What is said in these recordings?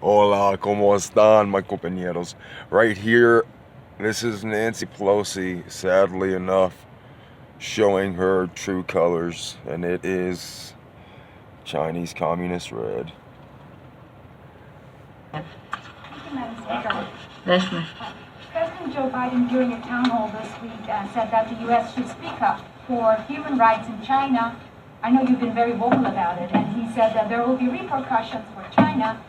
Hola, ¿cómo están, my compañeros? Right here, this is Nancy Pelosi, sadly enough, showing her true colors, and it is Chinese Communist Red. Thank you, Madam Speaker. Listener. President Joe Biden, during a town hall this week, said that the U.S. should speak up for human rights in China. I know you've been very vocal about it, and he said that there will be repercussions for China.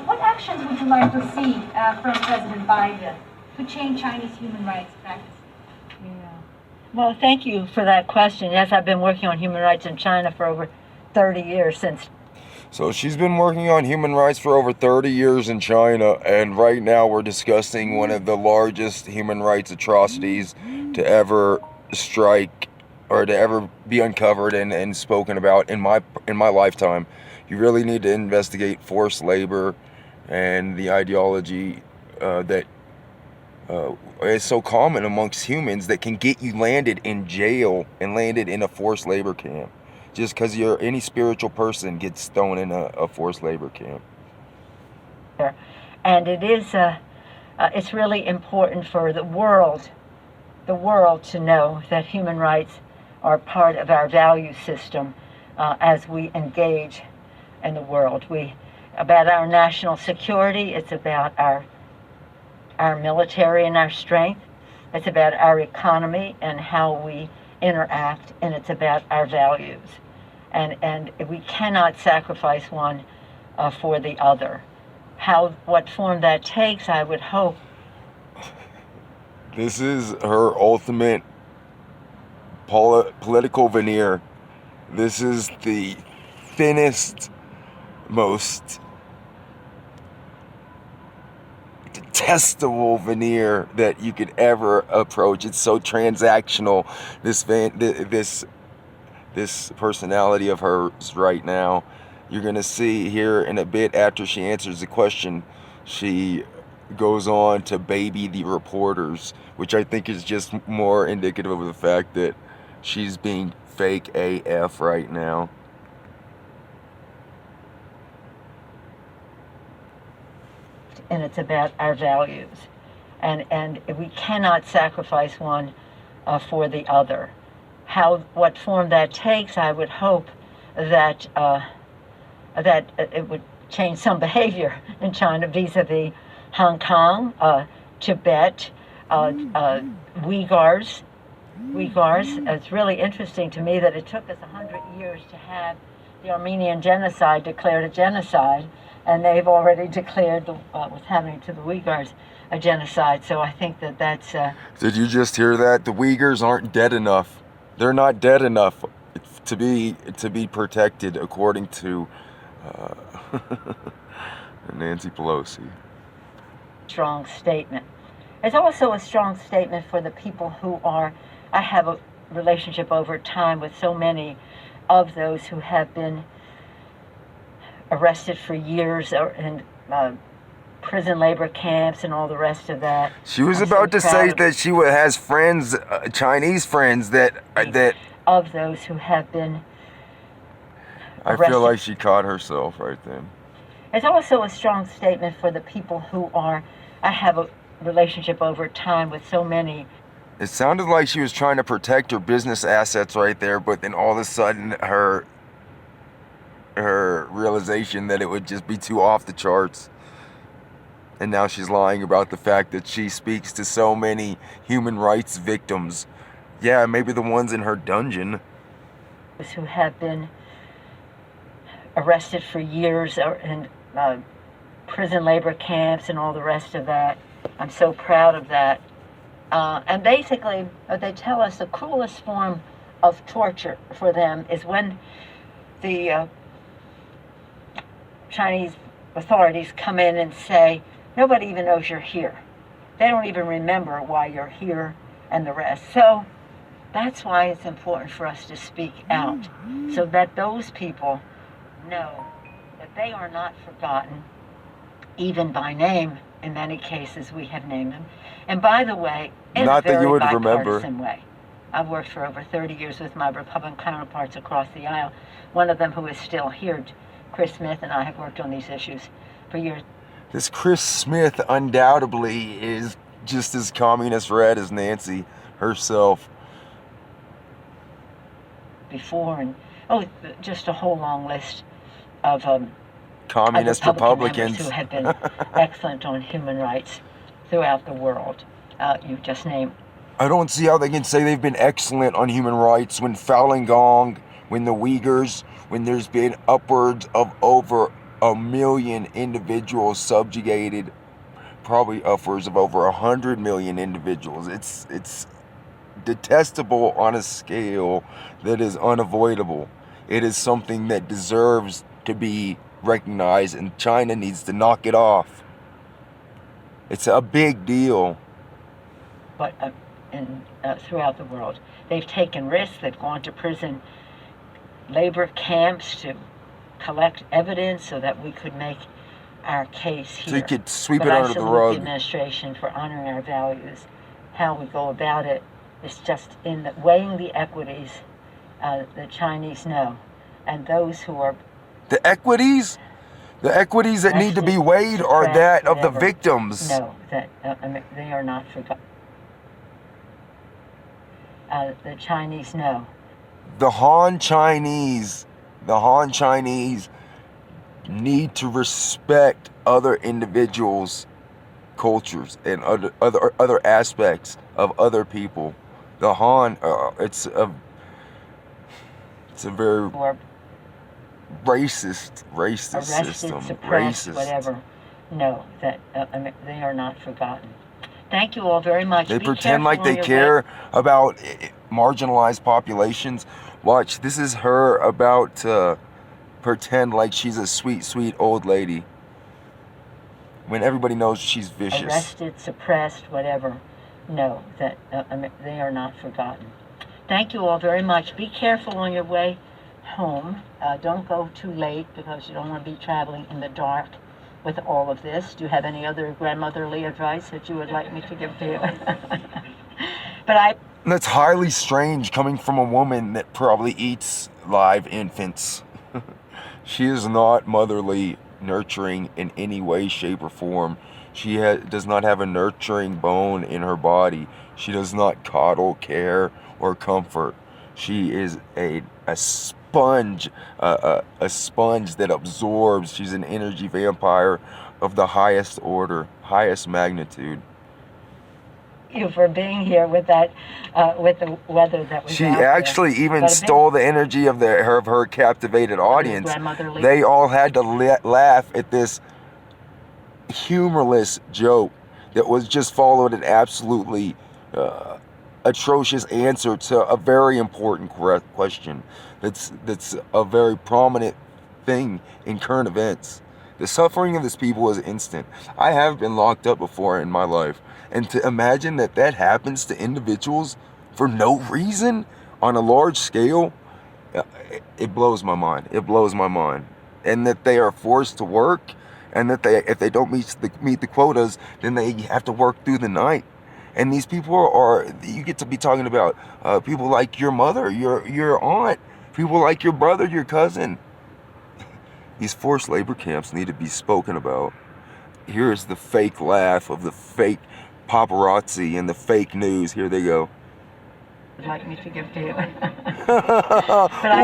What actions would you like to see from President Biden to change Chinese human rights practices? Well, thank you for that question. Yes, I've been working on human rights in China for over 30 years since. So she's been working on human rights for over 30 years in China, and right now we're discussing one of the largest human rights atrocities to ever strike or to ever be uncovered and spoken about in my lifetime. You really need to investigate forced labor and the ideology that is so common amongst humans that can get you landed in jail and landed in a forced labor camp. Just because you're any spiritual person gets thrown in a forced labor camp. And it is, it's really important for the world to know that human rights are part of our value system as we engage in the world. About our national security, it's about our military and our strength. It's about our economy and how we interact, and it's about our values. And we cannot sacrifice one for the other. What form that takes, I would hope. This is her ultimate political veneer. This is the thinnest, most detestable veneer that you could ever approach. It's so transactional. This personality of hers right now. You're going to see here in a bit after she answers the question, she goes on to baby the reporters, which I think is just more indicative of the fact that she's being fake AF right now. And it's about our values. And we cannot sacrifice one for the other. What form that takes, I would hope that it would change some behavior in China vis-a-vis Hong Kong, Tibet, Uyghurs. It's really interesting to me that it took us 100 years to have the Armenian genocide declared a genocide, and they've already declared what's happening to the Uyghurs a genocide. So I think that's... Did you just hear that? The Uyghurs aren't dead enough. They're not dead enough to be protected, according to Nancy Pelosi. Strong statement. It's also a strong statement for the people who are... I have a relationship over time with so many of those who have been arrested for years in prison labor camps and all the rest of that. She was about to say that she has friends, Chinese friends that of those who have been arrested. I feel like she caught herself right then. It's also a strong statement for the people who are... I have a relationship over time with so many. It sounded like she was trying to protect her business assets right there, but then all of a sudden her realization that it would just be too off the charts. And now she's lying about the fact that she speaks to so many human rights victims. Yeah, maybe the ones in her dungeon. Who have been arrested for years in prison labor camps and all the rest of that. I'm so proud of that. And basically, they tell us the cruelest form of torture for them is when the Chinese authorities come in and say, nobody even knows you're here. They don't even remember why you're here and the rest. So that's why it's important for us to speak out, so that those people know that they are not forgotten, even by name. In many cases, we have named them. And by the way, in a very bipartisan way. I've worked for over 30 years with my Republican counterparts across the aisle. One of them who is still here, Chris Smith, and I have worked on these issues for your This Chris Smith undoubtedly is just as communist red as Nancy herself. before and just a whole long list of Communist Republicans Republicans. who have been excellent on human rights throughout the world. You just named. I don't see how they can say they've been excellent on human rights when Falun Gong, when the Uyghurs, when there's been upwards of over 1 million individuals subjugated, probably upwards of over 100 million individuals. It's detestable on a scale that is unavoidable. It is something that deserves to be recognized, and China needs to knock it off. It's a big deal. But throughout the world, they've taken risks. They've gone to prison labor camps to collect evidence so that we could make our case here. So you could sweep But it I under the salute rug. the administration for honoring our values. How we go about it is just in the weighing the equities. The Chinese know, and those who are The equities that need to be weighed are that of the whatever, victims. know that they are not forgotten. The Chinese know. The Han Chinese need to respect other individuals' cultures and other aspects of other people. The Han, it's a very racist Arrested, system. suppressed, Racist. whatever. Know that they are not forgotten. Thank you all very much. They Be pretend like careful they on your care way. about marginalized populations. Watch, this is her about to pretend like she's a sweet, sweet old lady when everybody knows she's vicious. Arrested, suppressed, whatever. Know that they are not forgotten. Thank you all very much. Be careful on your way home. Don't go too late because you don't want to be traveling in the dark with all of this. Do you have any other grandmotherly advice that you would like me to give to you? That's highly strange coming from a woman that probably eats live infants. She is not motherly, nurturing in any way, shape, or form. She does not have a nurturing bone in her body. She does not coddle, care, or comfort. She is a sponge, a sponge that absorbs. She's an energy vampire of the highest order, highest magnitude. You for being here with that, with the weather that was She out there. actually even But a big- stole the energy of her captivated audience. grandmotherly- They all had to laugh at this humorless joke that was just followed an absolutely atrocious answer to a very important question. That's a very prominent thing in current events. The suffering of these people is instant. I have been locked up before in my life, and to imagine that happens to individuals for no reason on a large scale, it blows my mind. It blows my mind. And that they are forced to work, and that if they don't meet the quotas, then they have to work through the night. And these people you get to be talking about people like your mother, your aunt, people like your brother, your cousin. These forced labor camps need to be spoken about. Here's the fake laugh of the fake paparazzi and the fake news. Here they go. Would like me to give to you.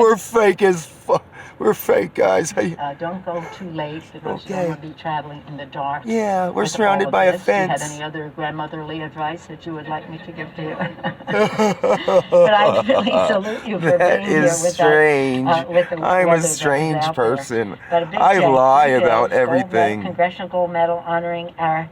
We're fake as fuck. We're fake, guys. Don't go too late because you don't want to be traveling in the dark. Yeah, we're with surrounded all of by a this. Do you fence. have any other grandmotherly advice that you would like me to give to you? But I really salute you for That being here is with strange. that. With the I'm weather a that was strange out there. person. But a big I day. lie Big about day. Gold everything. medal, Congressional Gold Medal honoring our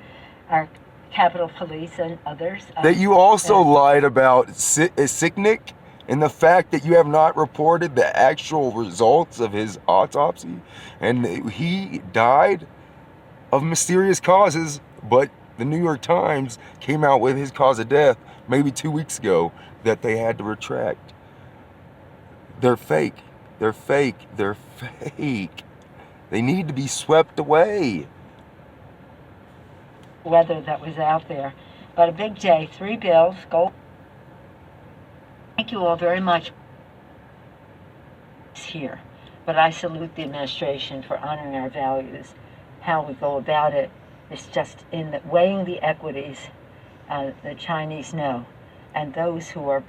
Capitol Police and others. That you also lied about Sicknick, and the fact that you have not reported the actual results of his autopsy, and he died of mysterious causes, but the New York Times came out with his cause of death maybe 2 weeks ago that they had to retract. They're fake. They're fake. They're fake. They need to be swept away. Weather that was out there. But a big day, 3 bills, gold. Thank you all very much. Here. But I salute the administration for honoring our values. how we go about it. It's just in the, weighing the equities. The Chinese know, and those who are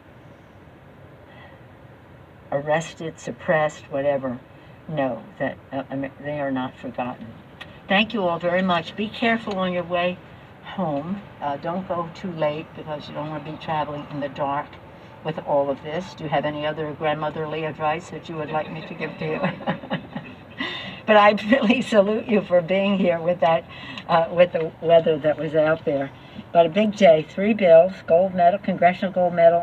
arrested, suppressed, whatever, know that they are not forgotten. Thank you all very much. Be careful on your way home. Don't go too late because you don't want to be traveling in the dark with all of this. Do you have any other grandmotherly advice that you would like me to give to you? But I really salute you for being here with that, with the weather that was out there. But a big day, 3 bills, gold medal, congressional gold medal.